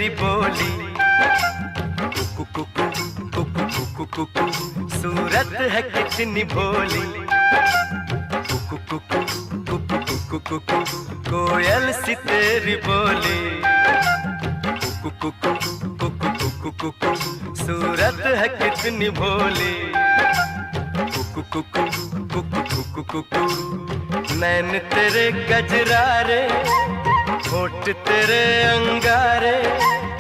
तेरी बोली, कुकु कुकु कुकु कुकु कुकु सूरत है कितनी भोली, कुकु कुकु कुकु कुकु कुकु कोयल सी तेरी बोली, कुकु कुकु कुकु कुकु कुकु सूरत है कितनी भोली, कुकु कुकु कुकु कुकु कुकु नैन तेरे गजरारे, होठ तेरे अंगारे,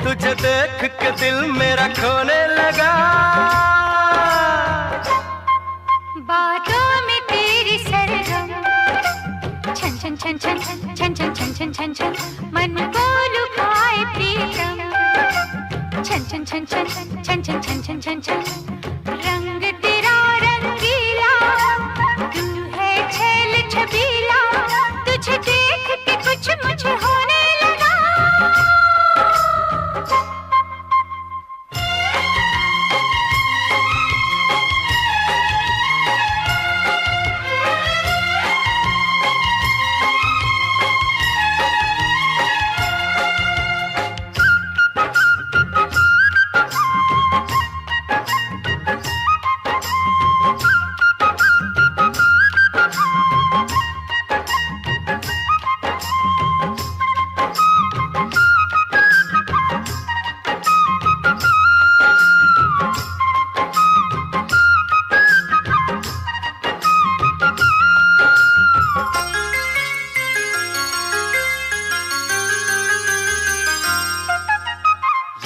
तुझे देख के दिल मेरा खोने लगा। बातों में तेरी सरगम, छन छन छन छन छन छन छन छन छन छन मन को लुभाए प्रीतम, छन छन छन छन छन छन छन छन छन छन रंग तेरा रंगीला, तू है छेल छबीला, तुझे देख के कुछ मुझे होने लगा।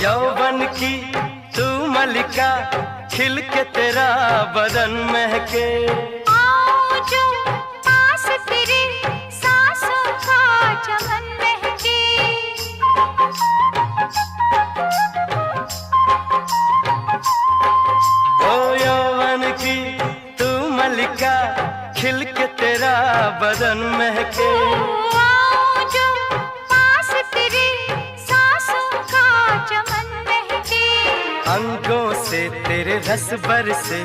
यौवन की तू मलिका, खिल के तेरा बदन महके, आओ जो पास तेरे सांसों का चमन महके, ओ यौवन की तू मलिका, खिल के तेरा बदन महके, आओ जो पास तेरे सांसों का चमन महके, अंगों से तेरे रस बरसे,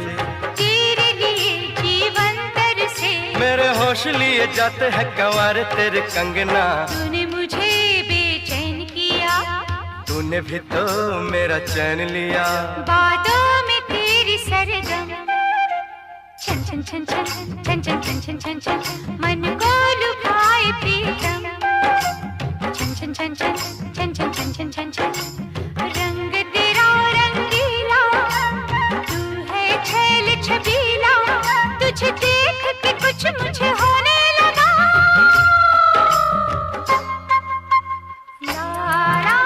तेरे लिए जीवन तरसे, मेरे होश लिए जाते हैं कंवार तेरे कंगना, तूने मुझे बेचैन किया, तूने भी तो मेरा चैन लिया। बातों में तेरी सरगम, छन छन छन छन छन छन छन छन छन छन मन को लुभाए प्रीतम, छन छन छन छन छन छन छन छन छन छन रंग तेरा रंगीला, तू है छेल छबीला, तुझे देख के कुछ मुझे होने लगा। ला ला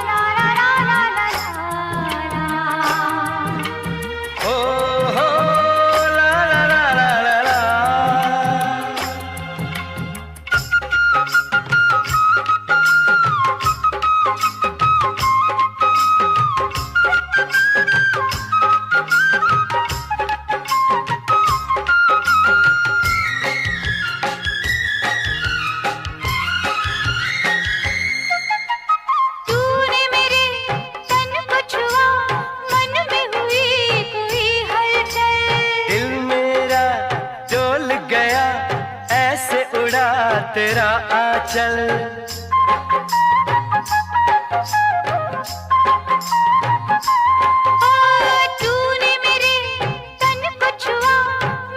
ला ला ला ला ला ला। ओ हो ला ला ला ला ला ला। तूने मेरे तन को छुआ, मन में हुई कोई हलचल, दिल मेरा डोल गया, ऐसे उड़ा तेरा आंचल, तूने मेरे तन को छुआ,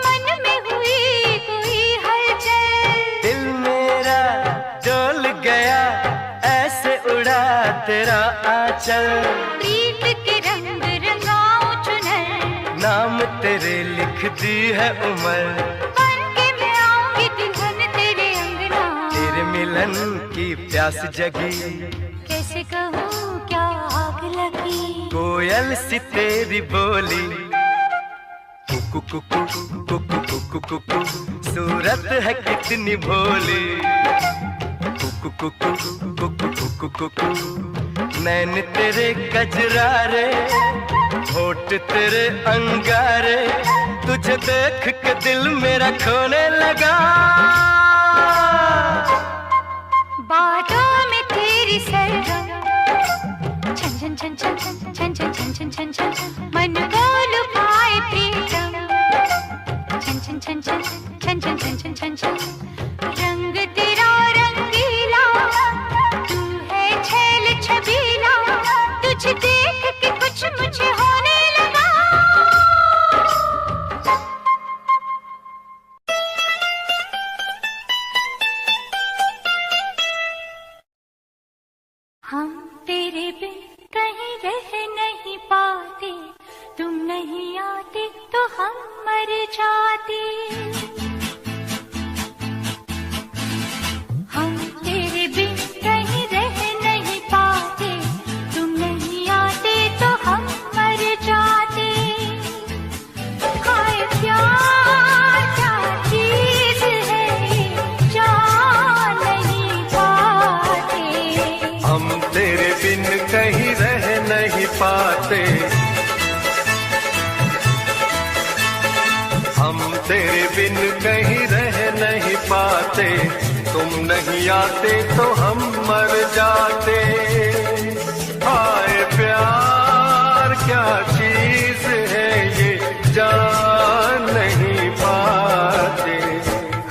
मन में हुई कोई हलचल, दिल मेरा डोल गया, ऐसे उड़ा तेरा आंचल, प्रीत के रंग रंगाऊं चुनर, नाम तेरे लिख दी है उम्र, बन के मैं आऊंगी दुल्हन तेरे अंगना, तेरे मिलन की प्यास जगी, कैसे कहूँ क्या आग लगी, कोयल सी तेरी बोली, कुकु कुकु कुकु कुकु कुकु सूरत है कितनी भोली, कुकु कुकु कुकु कुकु कुकु नैन तेरे गजरारे, होठ तेरे अंगारे, तुझे देख के दिल मेरा खोने लगा। बातों में तेरी सरगम, छन छन छन छन छन छन छन छन छन छन मन को लुभाए प्रीतम, छन छन छन छन छन छन छन छन छन छन रंग तेरा रंगीला, तू है छेल छबीला, तो हम मर जाते। हम तेरे बिन कहीं रह नहीं पाते, तुम नहीं आते तो हम मर जाते। हाय प्यार क्या चीज है ये, जान नहीं पाते। हम तेरे बिन कहीं रह नहीं पाते, हम तेरे बिन कहीं रह नहीं पाते, तुम नहीं आते तो हम मर जाते। हाय प्यार क्या चीज है ये, जान नहीं पाते।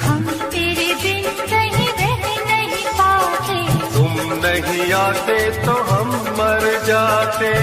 हम तेरे बिन कहीं रह नहीं पाते, तुम नहीं आते तो हम मर जाते।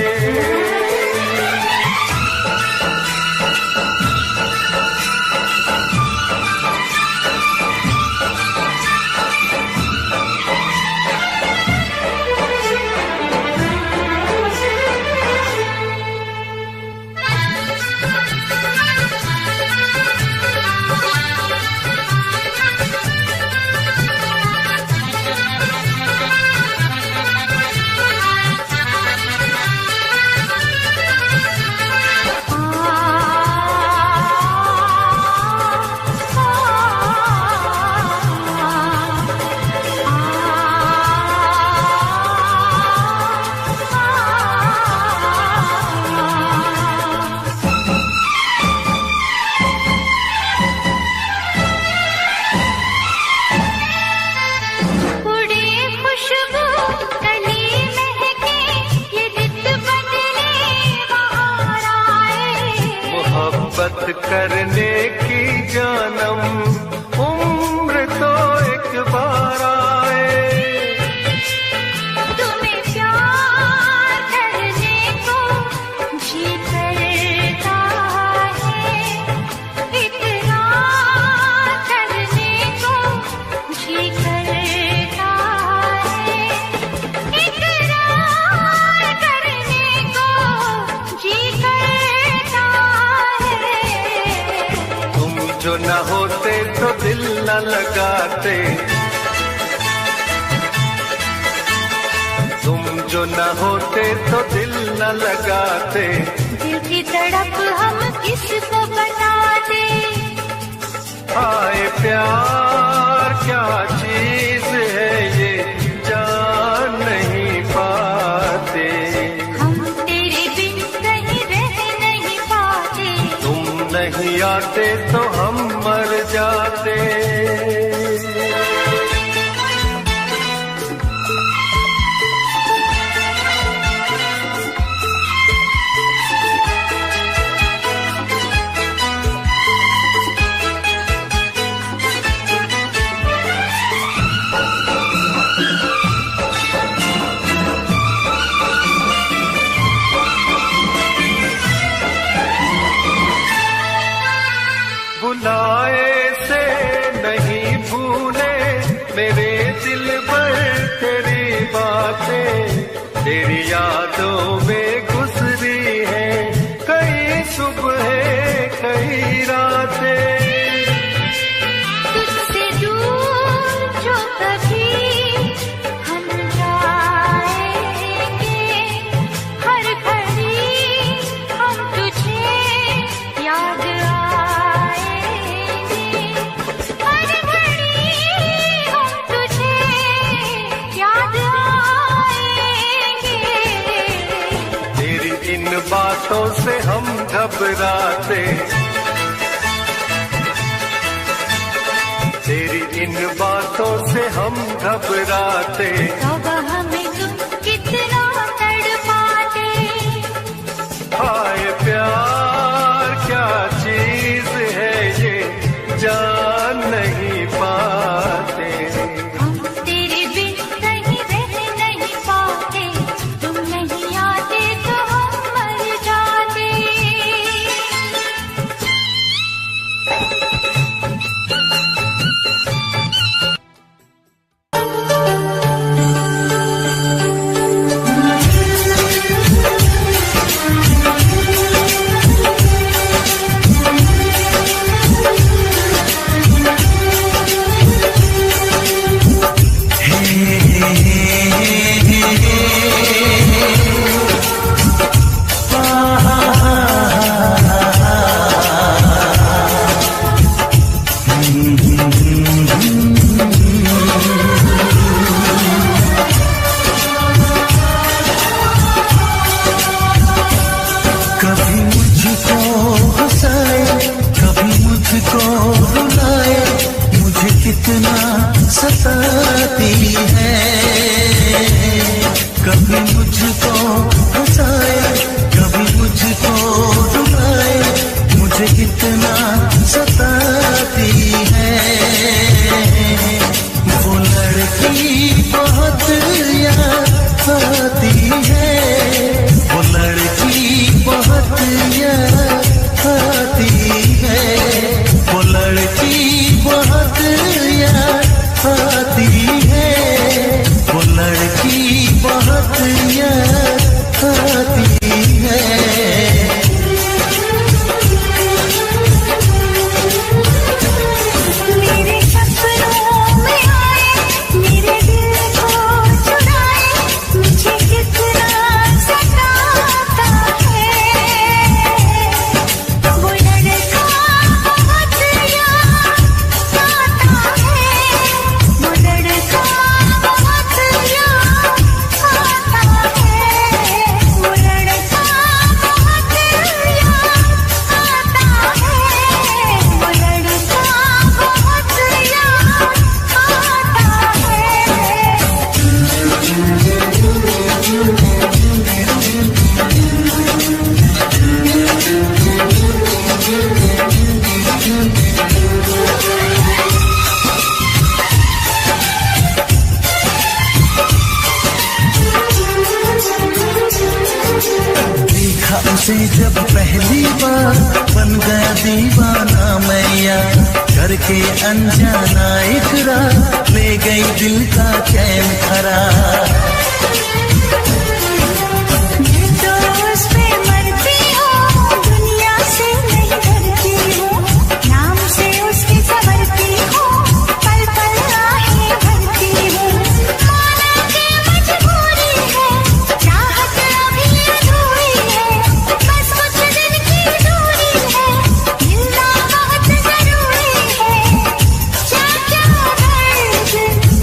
मोहब्बत करने की जानम उम्र तो एक बार आए। तुम्हें प्यार करने को जी करता है, इकरार करने को जी करता है, इकरार करने को जी करता है। तुम जो न होते तो दिल न लगाते, तुम जो न होते तो दिल न लगाते। दिल की तड़प हम किसको बताते। हाय प्यार क्या चीज है ये, जान नहीं पाते। हम तेरे बिन कहीं रह नहीं पाते, तुम नहीं आते तो हम मर जाते। बुलाए से नहीं भूले मेरे दिल पर तेरी बातें, तेरी यादों में गुजरी है कई सुबह कई रातें। तुझसे दूर जो कभी हम जाएंगे, हर घड़ी हम तुझे याद आएंगे, हर घड़ी हम तुझे याद आएंगे। तेरी इन बातों से हम घबराते, तेरी इन बातों से हम घबराते। तब हमें तुम कितना तड़पाते। हाय प्यार क्या चीज है ये, जान नहीं पाते। हम तेरे बिन कहीं रह नहीं पाते, तुम नहीं आते तो हम मर जाते। देखा उसे जब पहली बार बन गया दीवाना मैया, करके अनजाना इकरार ले गई दिल का चैन करार। मैं तो उस पे मरती हूँ, दुनिया से नहीं डरती हूँ, नाम से उसकी संवरती हूँ, पल पल आहें भरती हूँ। माना कि मजबूरी है, चाहत अभी अधूरी है, बस कुछ दिन की दूरी है, मिलना बहुत जरूरी है। क्या क्या दर्द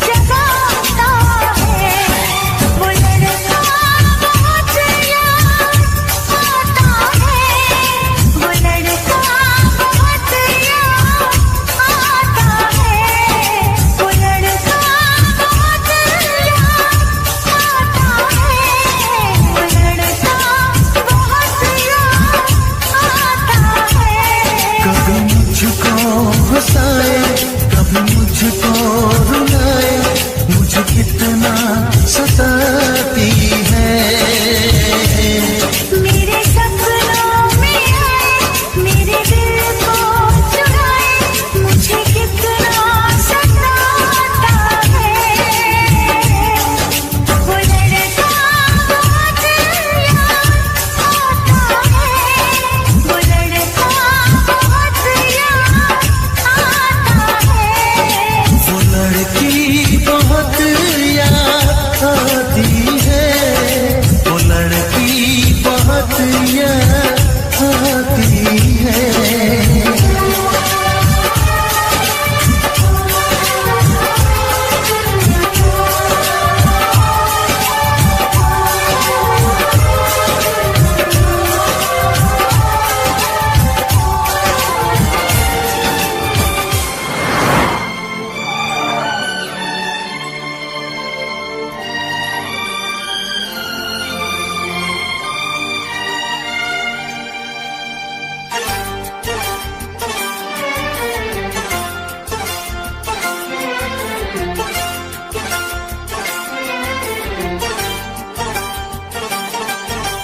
जगाता है वो लड़का, बहुत याद आता है वो लड़का, बहुत याद आता है वो लड़का, बहुत याद आता है वो लड़का, बहुत याद आता है। कभी मुझको हंसाए, कभी मुझको रुलाए, मुझे कितना सताती है। मेरे सपनों में आए, मेरे दिल को चुराए, मुझे कितना सताता है वो लड़का, बहुत याद आता है वो लड़का, बहुत याद आता है। वो लड़की बहुत याद आती है, वो लड़की बहुत याद आती है।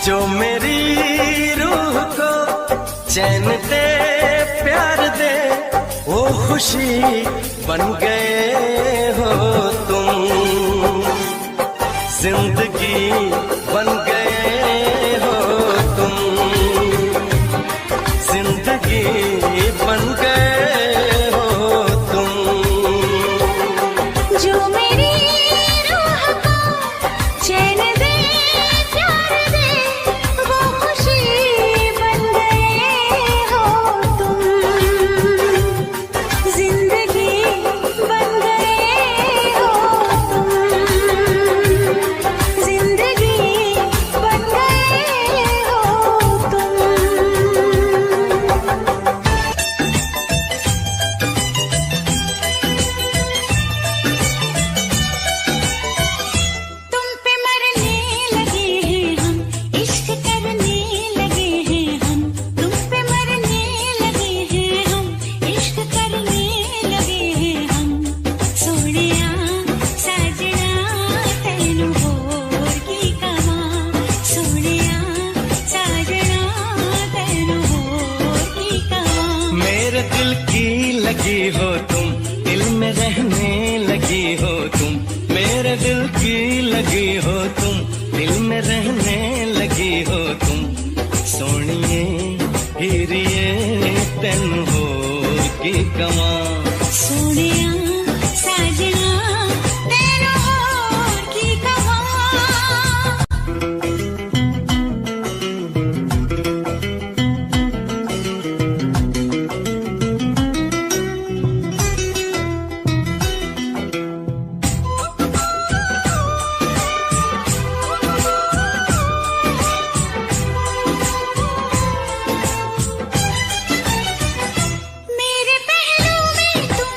जो मेरी रूह को चैन दे, प्यार दे, वो खुशी बन गए हो तुम, जिंदगी बन गए हो तुम, जिंदगी बन गए हो तुम। जो मेरी रूह को चैन दे, प्यार दे, वो खुशी बन गए हो तुम, जिंदगी बन गए हो तुम, जिंदगी बन गए हो तुम। तुम पे मरने लगे हैं हम, इश्क करने लगे हैं हम, तुम पे मरने लगे हैं हम, इश्क करने लगे हैं हम। सोनिया साजना तैनू होर की कवा, सोनिया साजना तैनू होर की कवा। मेरे दिल की लगी हो तुम, दिल में रहने लगी हो तुम, मेरे दिल की लगी हो तुम, दिल में रहने लगी हो तुम। सोनिए हीरिए तेन होर की कवा, सोनिया साजना तैनू होर की कवा। मेरे पहलू में तुम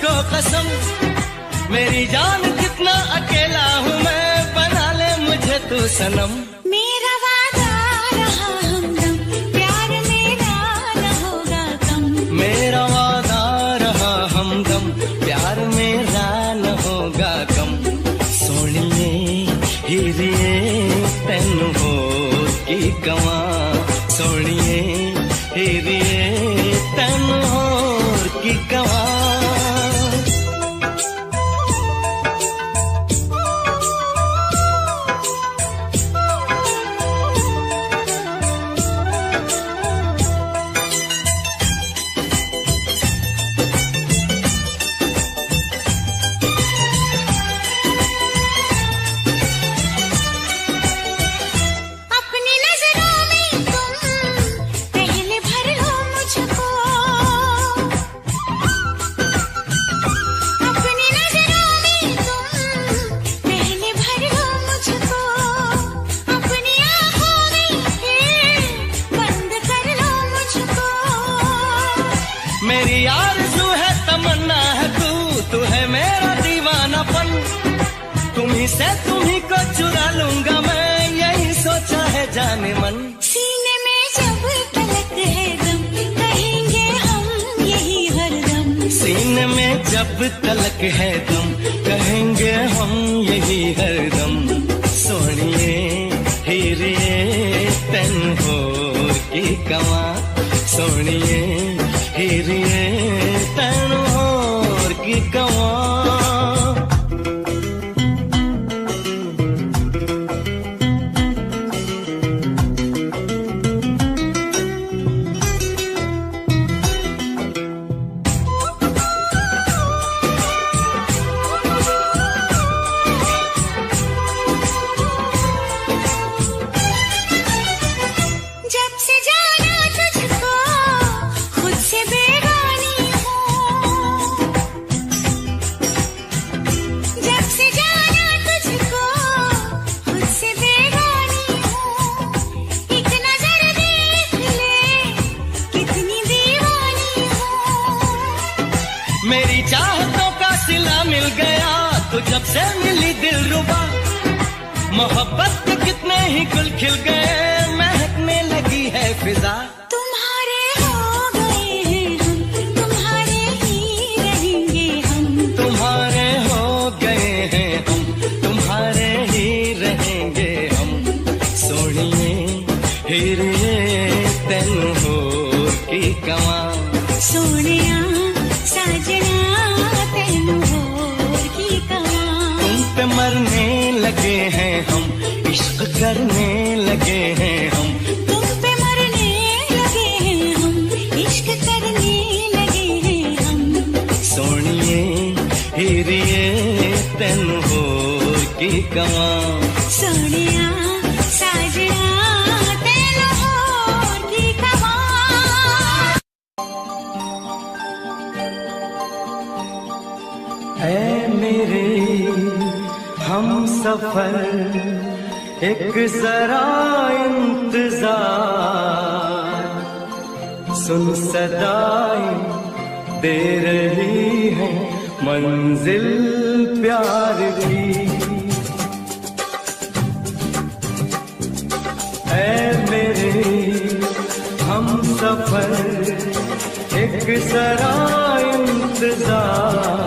मुझको कसम, मेरी जान कितना अकेला हूँ मैं, बना ले मुझे तू सनम। मेरा वादा रहा हमदम, प्यार मेरा न होगा कम। मेरा वादा रहा हमदम, प्यार मेरा न होगा कम। सोनिए हीरिए तेनू होर की कवां, सोनिए हीरिए तेनू होर की कवां। अपनी नजरों में तुम पहले भर लो मुझको, अपनी नजरों में तुम पहले भर लो मुझको, अपनी आँखों में फिर बंद कर लो मुझको। मेरी आरज़ू है तमन्ना है तू है मेरा दीवानापन, तुम्ही से तुम्ही को चुरा लूंगा मैं, यही सोचा है जाने मन। सीने में जब तलक है दम, कहेंगे हम यही हरदम। सीने में जब तलक है दम, कहेंगे हम यही हरदम। सोनिए हीरिए तेनू होर की कवां, सोनिए हीरिए तेनू होर की कवां। जब से जाना तुझको खुद से बेगानी हूँ, जब से जाना तुझको खुद से बेगानी हूँ। एक नजर देख ले कितनी दीवानी हूँ। मेरी चाहतों का सिला मिल गया तो जब से मिली दिलरुबा, मोहब्बत के कितने ही गुल खिल गए, महकने लगी है फिजा। तुम्हारे हो गए हैं हम, तुम्हारे ही रहेंगे हम। तुम्हारे हो गए हैं हम, तुम्हारे ही रहेंगे हम। सोनिए हीरिए तेनू होर की कवां, सोनिया साजना तेनू होर की कवां। तुम पे मरने लगे हैं हम, इश्क करने लगे हैं हम। तुम पे मरने लगे हैं हम, इश्क करने लगे हैं हम। सोनिए हीरिए तेनू होर की कवां, सोनिया साजना तेनू होर की कवां। ऐ मेरे हम सफर एक जरा इंतजार, सुन सदाएं दे रही है मंजिल प्यार की। ऐ मेरे हम सफर एक जरा इंतजार,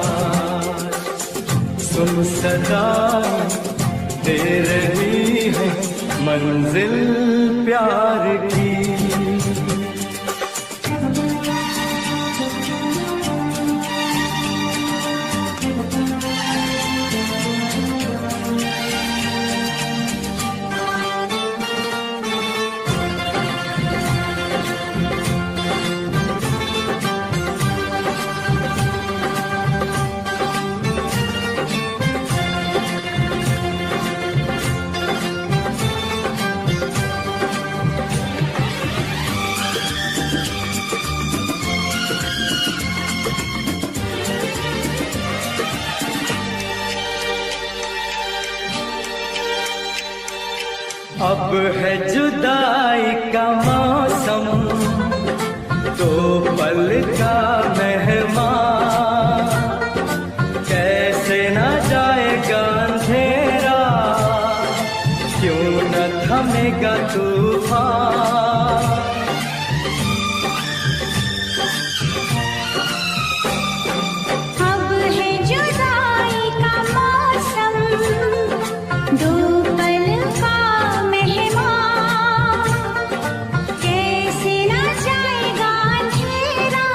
सुन सदाएं दे रही है मंजिल प्यार की। अब है जुदाई का मौसम, दो पल का मेहमान, जाएगा तूफान। अब है जुदाई का मौसम, दो पल का मेहमान, कैसे न जाएगा अंधेरा,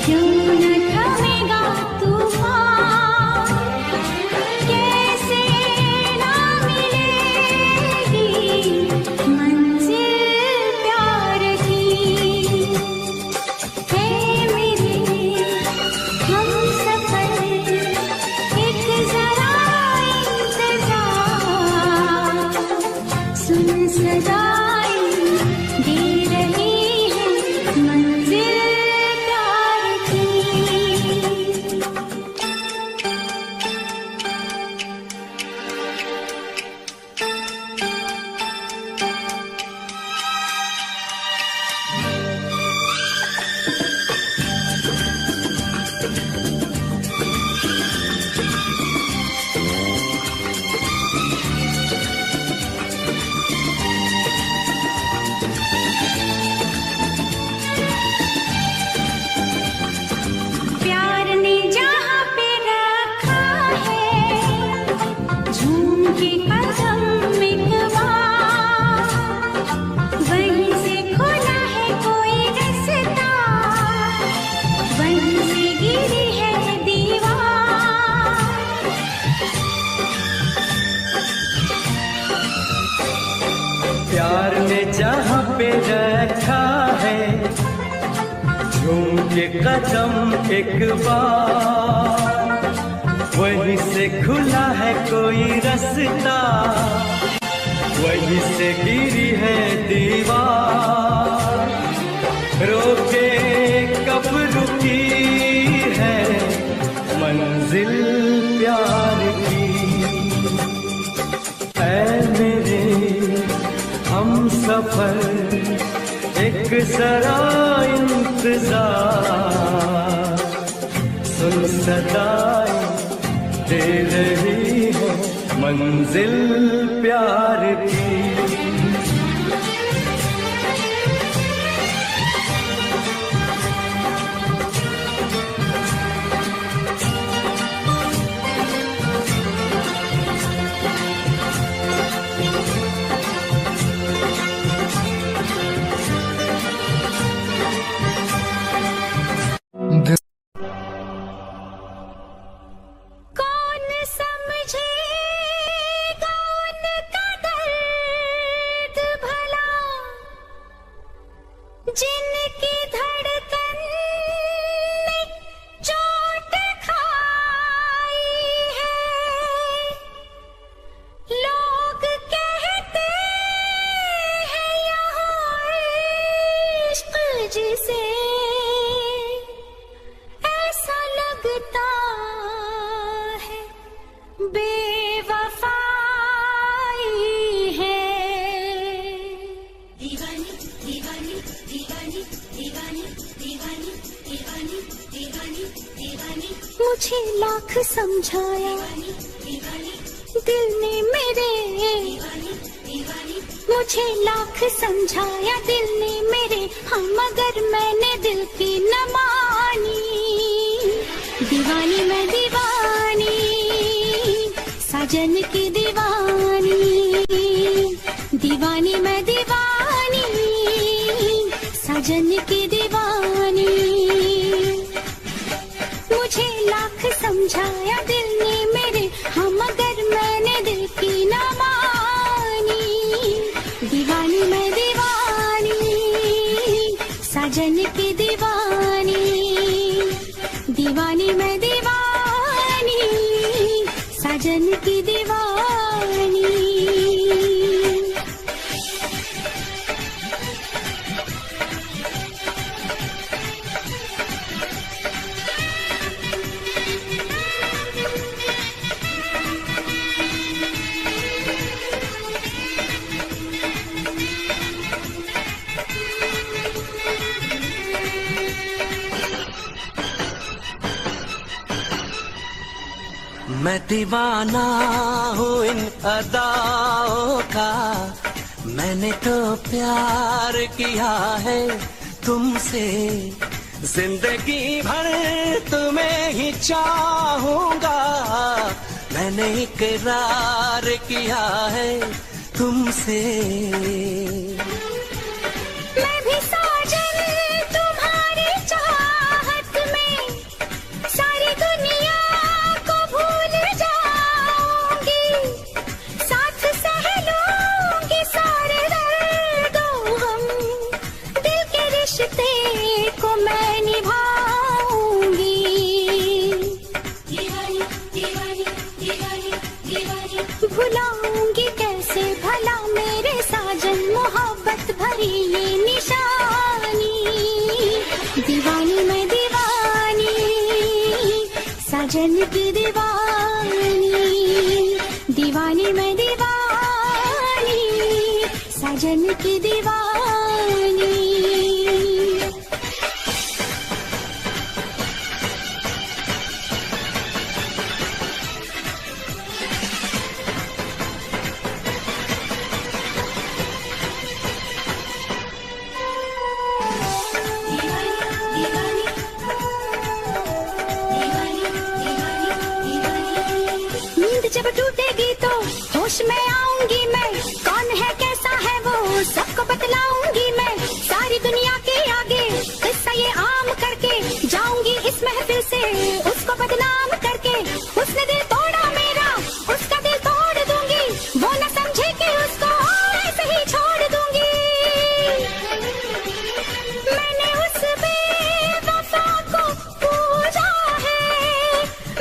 क्यों न थमेगा तूफान, कैसे न मिलेगी मंजिल प्यार की। है मेरे हम सफर, एक जरा इंतजार, सुन सदाएं दे रही है मंजिल प्यार की। प्यार ने जहाँ पे रखा है, झूम के कदम एक बार, वहीं से खुला है कोई रास्ता, वहीं से गिरी है दीवार। प्यार ने जहाँ पे रखा है, झूम के कदम एक बार, वहीं से खुला है कोई रास्ता, वहीं से गिरी है दीवार। रोके कब रुकी है मंजिल प्यार की। ऐ मेरे हम सफर, एक जरा इंतजार, सुन सदाएं दे रही है मंजिल प्यार की। कौन समझेगा उनका दर्द भला, जिनकी धड़कन ने चोट खाई है। लोग कहते हैं यहाँ इश्क जिसे, ऐसा लगता है बेवफाई है। दीवानी दीवानी दीवानी दीवानी दीवानी दीवानी दीवानी दीवानी, मुझे लाख समझाया दिल ने मेरे, मुझे लाख समझाया दिल ने मेरे, हाँ मगर मैंने दिल की न मानी। दीवानी मैं दीवानी, साजन की दीवानी, दीवानी मैं दीवानी, साजन की दीवानी। मुझे लाख समझाया दिल ने मेरे, हाँ मगर मैंने दिल की न मानी। दीवानी मैं दीवानी, साजन की दीवानी, दीवानी मैं दीवानी, साजन की दीवानी। मैं दीवाना हूँ इन अदाओं का, मैंने तो प्यार किया है तुमसे, जिंदगी भर तुम्हें ही चाहूंगा, मैंने इकरार किया है तुमसे। मैं भी साजन तुम्हारी चाहत में सारी दुनिया को भूल जाऊंगी, साथ सह लूंगी सारे दर्दों हम, दिल के रिश्ते को मैं निभाऊंगी। दीवानी दीवानी दीवानी दीवानी, भुलाऊंगी कैसे भला मेरे साजन मोहब्बत भरी ये निशानी। दीवानी मैं दीवानी, साजन की दीवानी, दीवानी मैं दीवानी, साजन की दीवानी। नींद जब टूटेगी तो होश में आऊंगी मैं, कौन है कैसा है वो सबको बतलाऊंगी मैं, सारी दुनिया के आगे किस्सा ये आम करके जाऊंगी इस महफिल से उसको बदनाम करके। उसने दिल तोड़ा मेरा, उसका दिल तोड़ दूंगी, वो न समझे कि उसको ऐसे ही छोड़ दूंगी। मैंने उस बेवफा को पूजा है,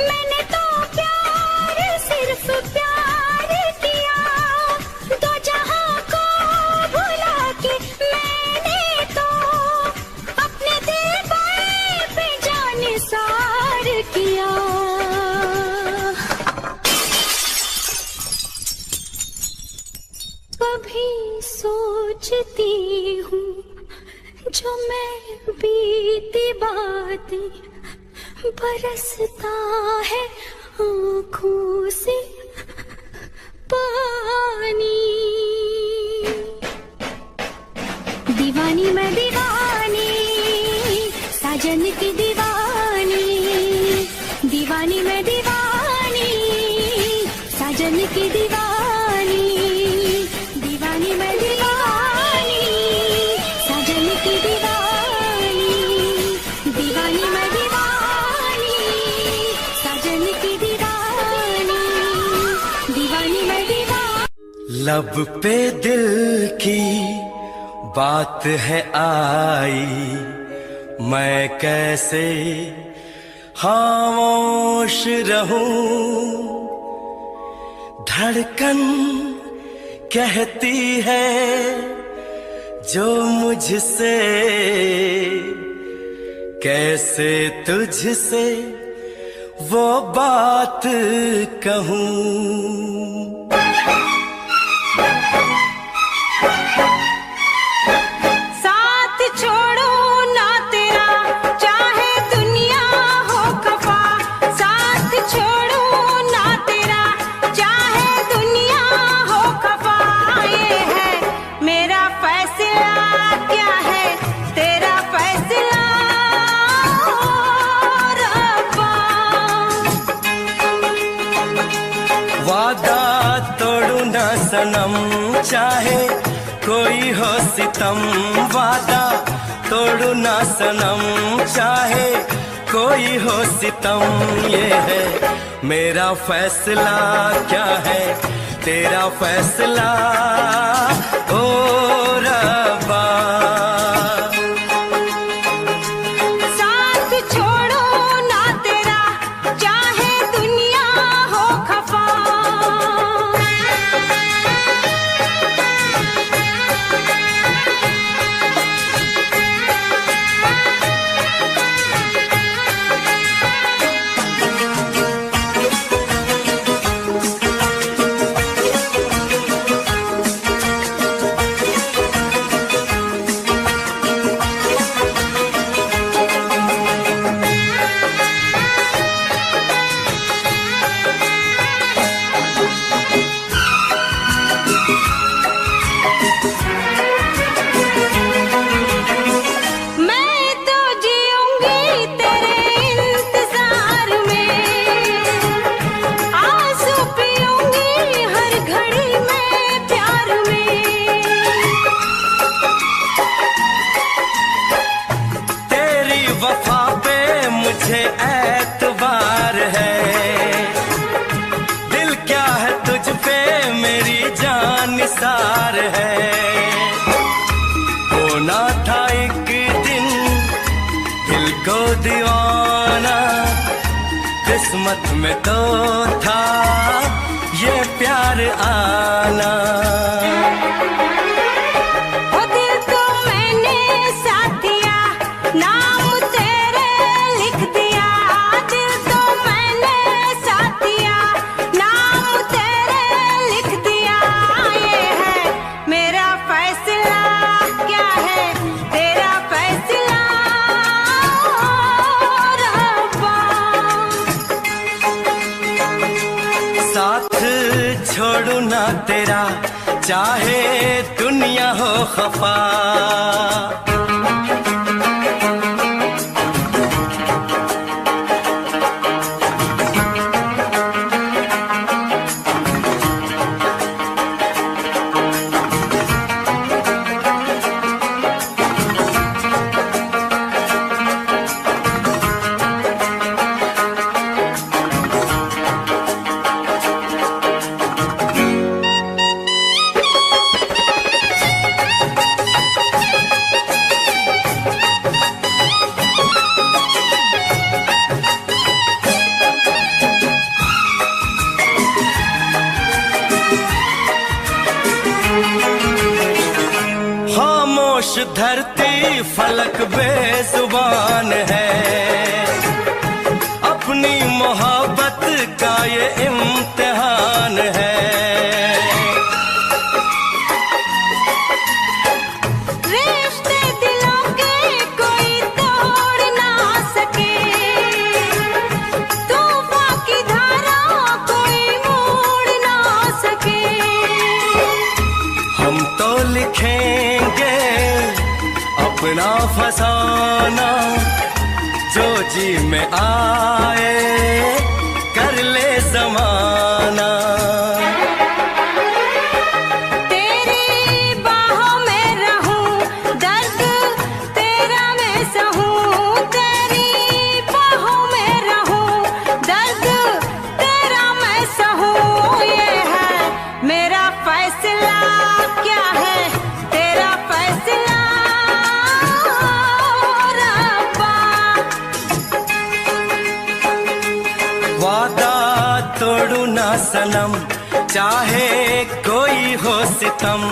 मैंने तो प्यार सिर्फ प्यार किया, दो जहां को भुला के मैंने तो अपने दिल पे जानिसार किया। कभी सोचती हूँ जो मैं बीती बातें, बरसता है आँखों से पानी। दीवानी मैं दीवानी, साजन की दीवानी, दीवानी मैं दीवानी, साजन की दीवानी, दीवानी मैं दीवानी, साजन की दीवानी, दीवानी मैं दीवानी, साजन की दीवानी, दीवानी मैं दीवानी। लब पे दिल की बात है आई, मैं कैसे खामोश रहूं, धड़कन कहती है जो मुझसे, कैसे तुझसे वो बात कहूं। साथ छोड़ो ना तेरा चाहे दुनिया हो खफा, साथ छोड़ो ना तेरा चाहे दुनिया हो खफा, ये है मेरा फैसला, क्या है तेरा फैसला रब्बा। वादा तोड़ू ना सनम चाहे कोई हो सितम, वादा तोड़ू ना सनम चाहे कोई हो सितम, ये है मेरा फैसला, क्या है तेरा फैसला ओ रब्बा। साथ छोड़ो ना तेरा चाहे दुनिया हो खफा। निसार है। होना था एक दिन दिल को दीवाना, किस्मत में तो था ये प्यार आना। ओ दिल को मैंने साथ दिया, नाम तेरे लिख दिया। दिल को मैंने साथ दिया, नाम तेरे लिख दिया। ये है मेरा फैसला, क्या है तेरा फैसला रब्बा। साथ छोड़ू ना तेरा, चाहे दुनिया हो खफा। खामोश धरती फलक बेजुबान है, अपनी मोहब्बत का ये इम्तिहान है। रिश्ते दिलों के कोई तोड़ ना सके, तूफान की धारा कोई मोड़ ना सके। हम तो लिखेंगे अपना फसाना, जो जी में आए कर ले जमाना। तेरी बाहों में रहूं, दर्द तेरा मैं सहूं। तेरी बाहों में रहूं, दर्द तेरा मैं सहूं। ये है मेरा फैसला, क्या है तेरा फैसला रब्बा। वादा तोड़ू ना सनम, चाहे कोई हो सितम।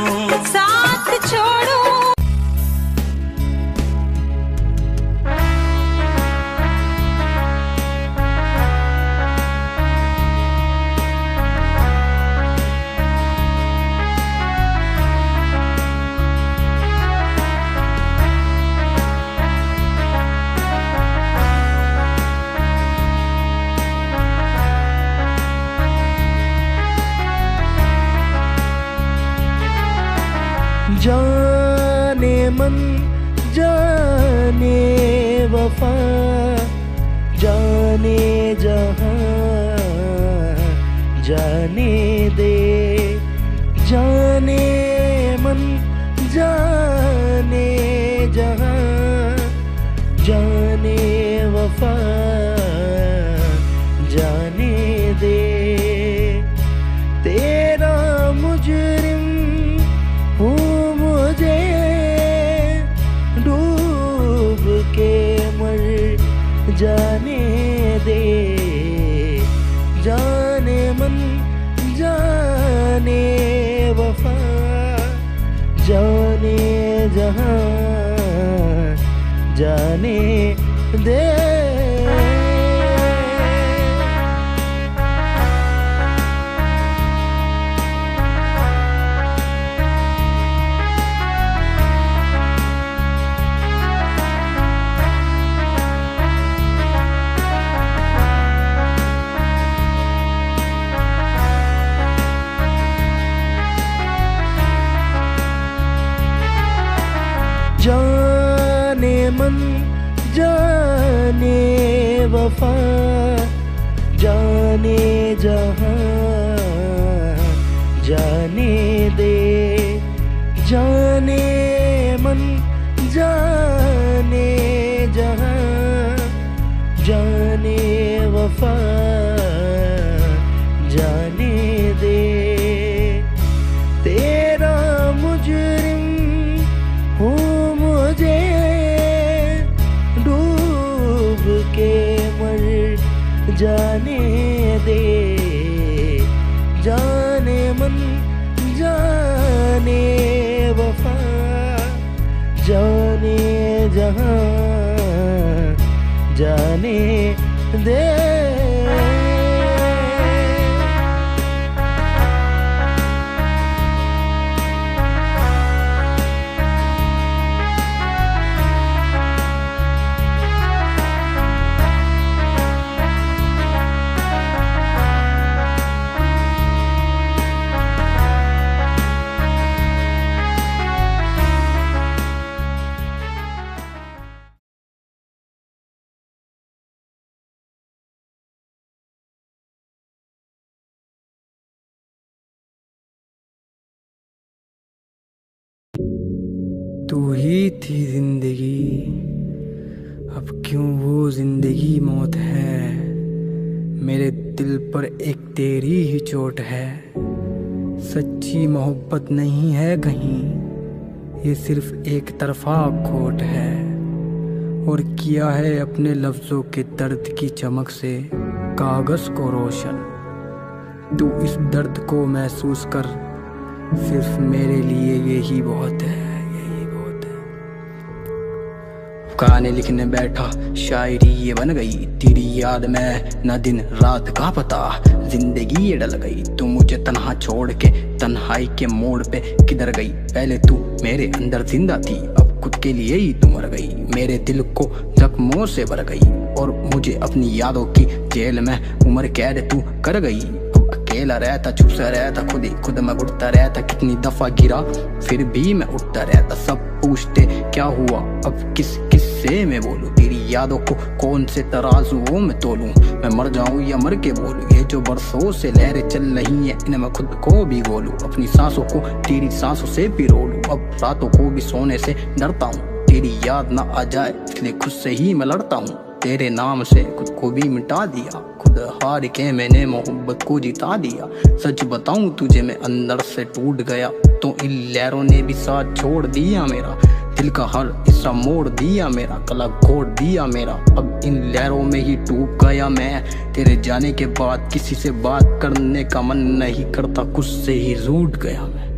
साथ छोड़ू जाने मन जाने वफा, जाने जहां जाने दे। जाने मन जाने जहां जाने वफा जाने दे। तेरा मुजरिम हूँ मुझे डूब के मर जाने दे। जाने मन जाने वफा जाने जहां जाने दे। जाने मन जाने वफा जाने जहां जाने दे। जाने मन जाने जहां जाने वफा जाने दे। तेरा मन जाने वफा जाने जहां जाने दे। तू ही थी जिंदगी, अब क्यों वो जिंदगी मौत है। मेरे दिल पर एक तेरी ही चोट है। सच्ची मोहब्बत नहीं है कहीं, ये सिर्फ एक तरफा खोट है। और किया है अपने लफ्ज़ों के दर्द की चमक से कागज़ को रोशन। तू इस दर्द को महसूस कर, सिर्फ मेरे लिए यही बहुत है। गाने लिखने बैठा शायरी ये बन गई, तेरी याद में न दिन रात का पता। जिंदगी ये डल गई, तू मुझे तन्हा छोड़ के तन्हाई के मोड़ पे किधर गई। पहले तू मेरे अंदर जिंदा थी, अब खुद के लिए ही तू मर गई। मेरे दिल को जख्मों से भर गई और मुझे अपनी यादों की जेल में उम्र कैद तू कर गई। अकेला रहता, चुप सा रहता, खुद ही खुद में उठता रहता। कितनी दफा गिरा फिर भी मैं उठता रहता। सब पूछते क्या हुआ, अब किस किससे मैं बोलूं। तेरी यादों को कौन से तराजुओं में तोलूं। मैं मर जाऊं या मर के बोलूं। ये जो बरसों से लहरें चल रही हैं, इन्हें मैं खुद को भी गोलूं। अपनी सांसों को तेरी सांसों से पिरो लूं। अब रातों को भी सोने से डरता हूँ, तेरी याद ना आ जाए इसलिए खुद से ही मैं लड़ता हूँ। तेरे नाम से खुद को भी मिटा दिया, खुद हार के मैंने मोहब्बत को जिता दिया। सच बताऊं तुझे मैं अंदर से टूट गया, तो इन लहरों ने भी साथ छोड़ दिया मेरा। दिल का हर हिस्सा मोड़ दिया मेरा, गला घोट दिया मेरा। अब इन लहरों में ही डूब गया मैं। तेरे जाने के बाद किसी से बात करने का मन नहीं करता, खुद से ही रूठ गया मैं।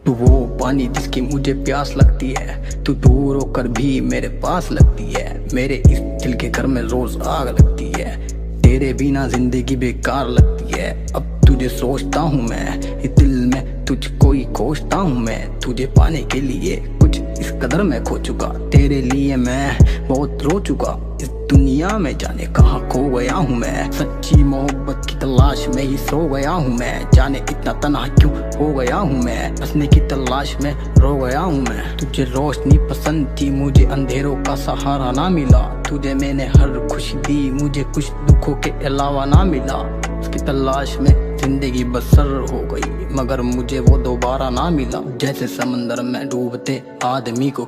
तू वो पानी जिसकी मुझे प्यास लगती है, तू दूर होकर भी मेरे पास लगती है। मेरे इस दिल के घर में रोज आग लगती है, तेरे बिना जिंदगी बेकार लगती है। अब तुझे सोचता हूँ मैं, इस दिल में तुझको ही खोजता हूँ मैं। तुझे पाने के लिए कुछ इस कदर मैं खो चुका, तेरे लिए मैं बहुत रो चुका। इस दुनिया में जाने कहाँ खो गया हूँ मैं। सच्ची मोहब्बत की तलाश में ही सो गया हूँ मैं। जाने इतना तन्हा क्यों हो गया हूँ मैं, हंसने की तलाश में रो गया हूँ मैं। तुझे रोशनी पसंद थी, मुझे अंधेरों का सहारा ना मिला। तुझे मैंने हर खुशी दी, मुझे कुछ दुखों के अलावा ना मिला। उसकी तलाश में जिंदगी बसर हो गई, मगर मुझे वो दोबारा ना मिला। जैसे समंदर में डूबते आदमी को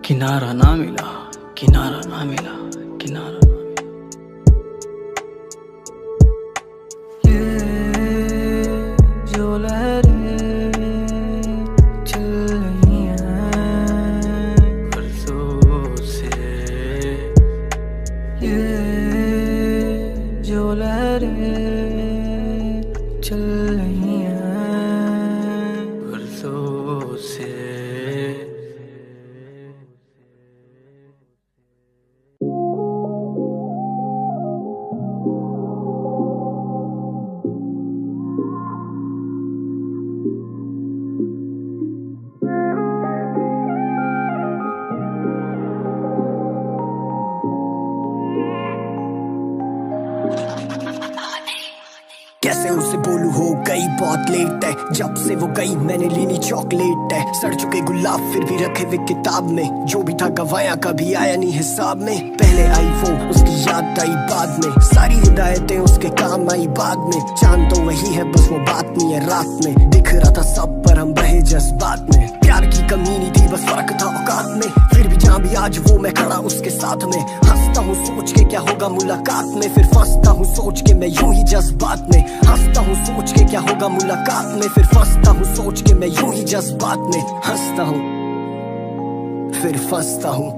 किनारा ना मिला, किनारा ना मिला, किनारा ना मिला। ये जो लहरें चल रही हैं बरसों से, ये जो लहरें चल रही हैं बरसों से। कैसे उसे बोलूं हो गई बहुत लेट है, जब से वो गई मैंने ली नहीं चॉकलेट है। सड़ चुके गुलाब फिर भी रखे हुए किताब में, जो भी था गवाया कभी आया नहीं हिसाब में। पहले आई वो उसकी याद आई बाद में, सारी हिदायतें उसके काम आई बाद में। चांद तो वही है बस वो बात नहीं है रात में। दिख रहा था सब पर हम रहे जज्बात में, प्यार की कमी नहीं थी बस फर्क था औकात में। फिर भी जहाँ भी आज वो मैं खड़ा उसके साथ में, हंसता हूँ सोच के क्या होगा मुलाकात में। फिर फंसता हूँ सोच के मैं यूं ही जज्बात में, हंसता हूँ सोच के क्या होगा मुलाकात में। फिर फंसता हूँ सोच के मैं यूं ही जज्बात में, हंसता हूँ फिर फंसता हूँ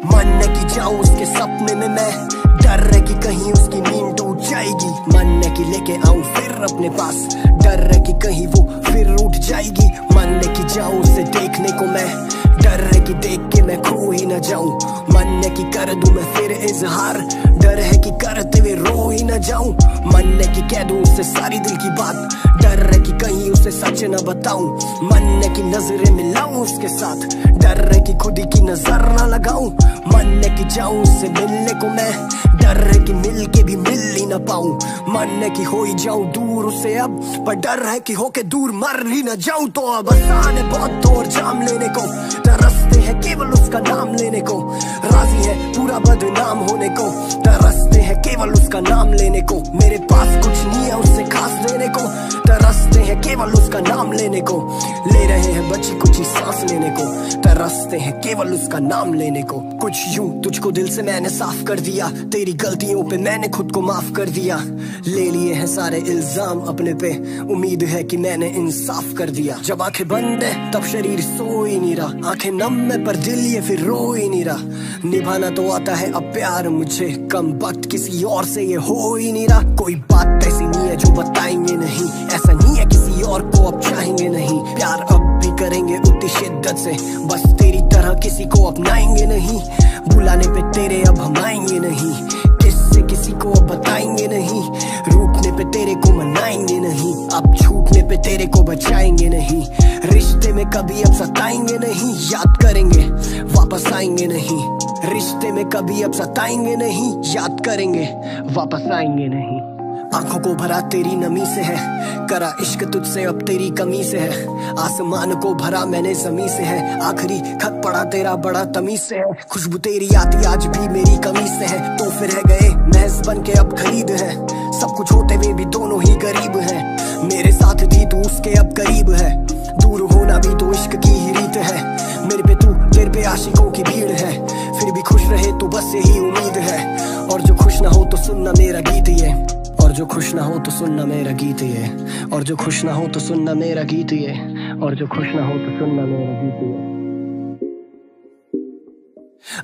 मानने की जाऊं उसके सपने में मैं, डर है कि कहीं उसकी नींद टूट जाएगी। मानने की लेके आऊं फिर अपने पास, डर है कि कहीं वो फिर उठ जाएगी। मानने की जाऊं उसे देखने को मैं, डर है कि देख के मैं खो ही न जाऊं। मानने की कर दूं मैं फिर इजहार, डर है कि करते हुए रो ही न जाऊं। मानने की कह दूं उससे सारी दिल की बात, डर है कि कहीं उसे सच न बताऊं। मानने की नजरें मिलाऊं उसके साथ, डर है कि खुद ही की नजर न लगाऊं। मानने की जाऊं उससे मिलने को मैं, डर है कि मिल के भी मिल ही न पाऊं। मानने की हो ही जाऊं दूर उससे अब, पर डर है कि होके दूर मर ही न जाऊं। तो अब आसान है बहुत दूर जाम लेने को, तरसते हैं केवल उसका नाम लेने को। राजी है पूरा बदनाम होने को, तरसते हैं केवल उसका नाम लेने को। मेरे पास कुछ नहीं है उससे खास देने को, तरसते हैं केवल उसका नाम लेने को। ले रहे हैं बची कुछ ही सांस लेने को, तरसते हैं केवल उसका नाम लेने को। कुछ यूं तुझको दिल से मैंने साफ कर दिया, तेरी गलतियों पे मैंने खुद को माफ कर दिया। ले लिए हैं सारे इल्जाम अपने पे, उम्मीद है कि मैंने इंसाफ कर दिया। जब आंखें बंद है तब शरीर सो ही नहीं रहा, आंखें नम है पर दिल ये फिर रो ही नहीं रहा। निभाना तो आता है अब प्यार मुझे, कम वक्त किसी और से ये हो ही नहीं रहा। कोई बात ऐसी नहीं है जो बताएंगे नहीं, ऐसा नहीं है किसी और को अब चाहेंगे नहीं। प्यार अब भी करेंगे उतनी शिद्दत से, बस तेरी तरह किसी को अपनाएंगे नहीं। बुलाने पे तेरे अब हम आएंगे नहीं, किससे किसी को अब बताएंगे नहीं। रूठने पे तेरे को मनाएंगे नहीं, अब छूटने पे तेरे को बचाएंगे नहीं। रिश्ते में कभी अब सताएंगे नहीं, याद करेंगे वापस आएंगे नहीं। रिश्ते में कभी अब सताएंगे नहीं, याद करेंगे वापस आएंगे नहीं। आंखों को भरा तेरी नमी से है, करा इश्क तुझसे अब तेरी कमी से है। आसमान को भरा मैंने जमी से है, आखिरी खत पड़ा तेरा बड़ा तमीज से है। खुशबू तेरी आती आज भी मेरी कमी से है, तो फिर रह गए महज बन के अब खरीद है। सब कुछ होते हुए भी दोनों ही गरीब हैं, मेरे साथ थी तू उसके अब करीब है। दूर होना भी तो इश्क की ही रीत है, मेरे पे तू तेरे पे आशिकों की भीड़ है। फिर भी खुश रहे तो बस यही उम्मीद है, और जो खुश ना हो तो सुनना मेरा गीत ये, और जो खुश ना हो तो सुनना मेरा गीत ये, और जो खुश ना हो तो सुनना मेरा गीत ये, और जो खुश ना हो तो सुनना मेरा गीत ये।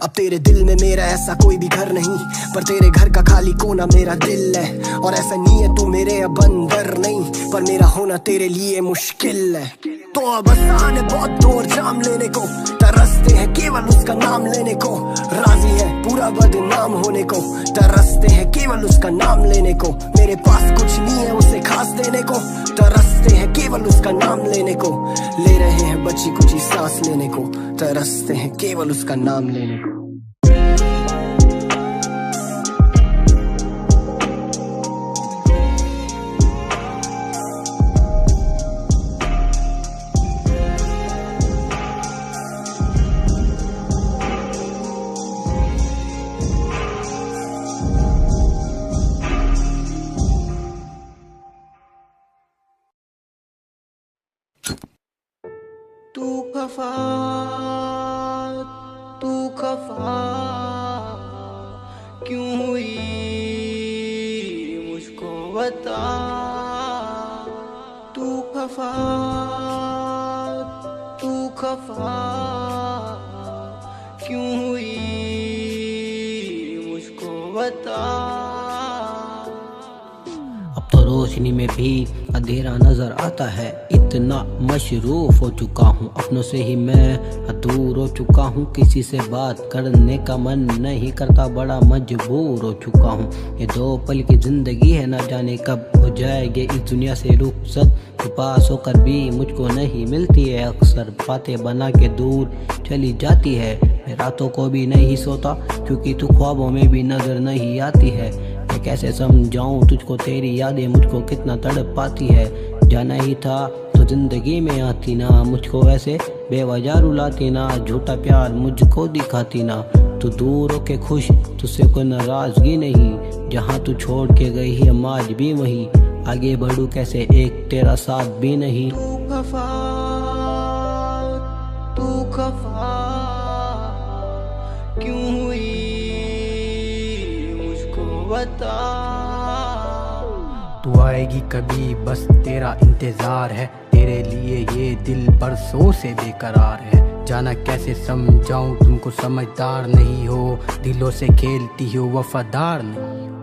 अब तेरे दिल में मेरा ऐसा कोई भी घर नहीं, पर तेरे घर का खाली कोना मेरा दिल है। और ऐसा नहीं है तू मेरे अब अंदर नहीं, पर मेरा होना तेरे लिए मुश्किल है। तो अब आसान है बहुत दूर जाम लेने को, तरसते हैं केवल उसका नाम लेने को। राजी है पूरा बदनाम होने को, तरसते हैं केवल उसका नाम लेने को। मेरे पास कुछ नहीं है उसे खास देने को, तरसते हैं केवल उसका नाम लेने को। ले रहे हैं बची कुछ ही सांस लेने को, तरसते हैं केवल उसका नाम लेने को। तू खफा क्यों हुई मुझको बता। तू खफा क्यों हुई मुझको बता। अब तो रोशनी में भी अंधेरा नजर आता है, इतना मशरूफ हो चुका हूँ अपनों से ही मैं दूर हो चुका हूँ। किसी से बात करने का मन नहीं करता, बड़ा मजबूर हो चुका हूँ। ये 2 पल की जिंदगी है, ना जाने कब हो जाएगी इस दुनिया से रुखसत। तो पास होकर भी मुझको नहीं मिलती है, अक्सर बातें बना के दूर चली जाती है। मैं रातों को भी नहीं सोता क्योंकि तू ख्वाबों में भी नजर नहीं आती है। मैं कैसे समझाऊं तुझको, तेरी यादें मुझको कितना तड़प पाती है। जाना ही था तो जिंदगी में आती ना, मुझको वैसे बेवजह रुलाती ना। झूठा प्यार मुझको दिखाती ना, तू दूर होके खुश, तुझसे कोई नाराजगी नहीं। जहाँ तू छोड़ के गई है आज भी वहीं, आगे बढ़ूं कैसे एक तेरा साथ भी नहीं। तू खफा क्यों हुई मुझको बता। तू आएगी कभी बस तेरा इंतजार है, तेरे लिए ये दिल बरसों से बेकरार है। जाना कैसे समझाऊं तुमको, समझदार नहीं हो, दिलों से खेलती हो, वफादार नहीं हो।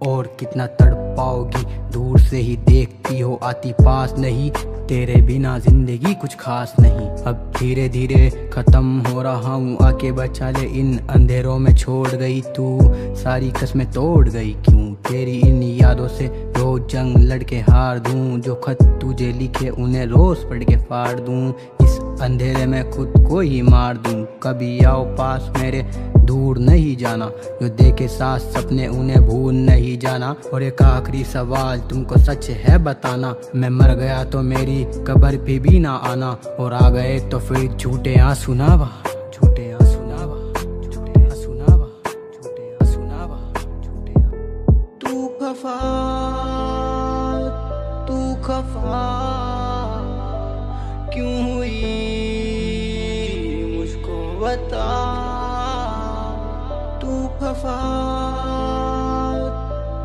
और कितना तड़पाओगी, दूर से ही देखती हो, आती पास नहीं, तेरे बिना जिंदगी कुछ खास नहीं। अब धीरे धीरे खत्म हो रहा हूँ, आके बचा ले इन अंधेरों में, छोड़ गई तू सारी कस्में तोड़ गई क्यों। तेरी इन यादों से रोज जंग लड़के हार दूं, जो खत तुझे लिखे उन्हें रोज पढ़ के फाड़ दूं, इस अंधेरे में खुद को ही मार दूं। कभी आओ पास मेरे, दूर नहीं जाना, जो देखे साथ सपने उन्हें भूल नहीं जाना। और एक आखिरी सवाल तुमको सच है बताना, मैं मर गया तो मेरी कब्र पे भी ना आना, और आ गए तो फिर झूठे आंसू ना बहा, झूठे आंसू ना बहा, झूठे आंसू ना बहा, झूठे आंसू ना बहा, झूठे। तू खफा, तू खफा क्यों हुई मुझको बता, तू खफा,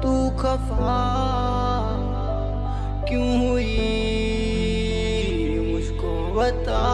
तू खफा क्यों हुई मुझको बता।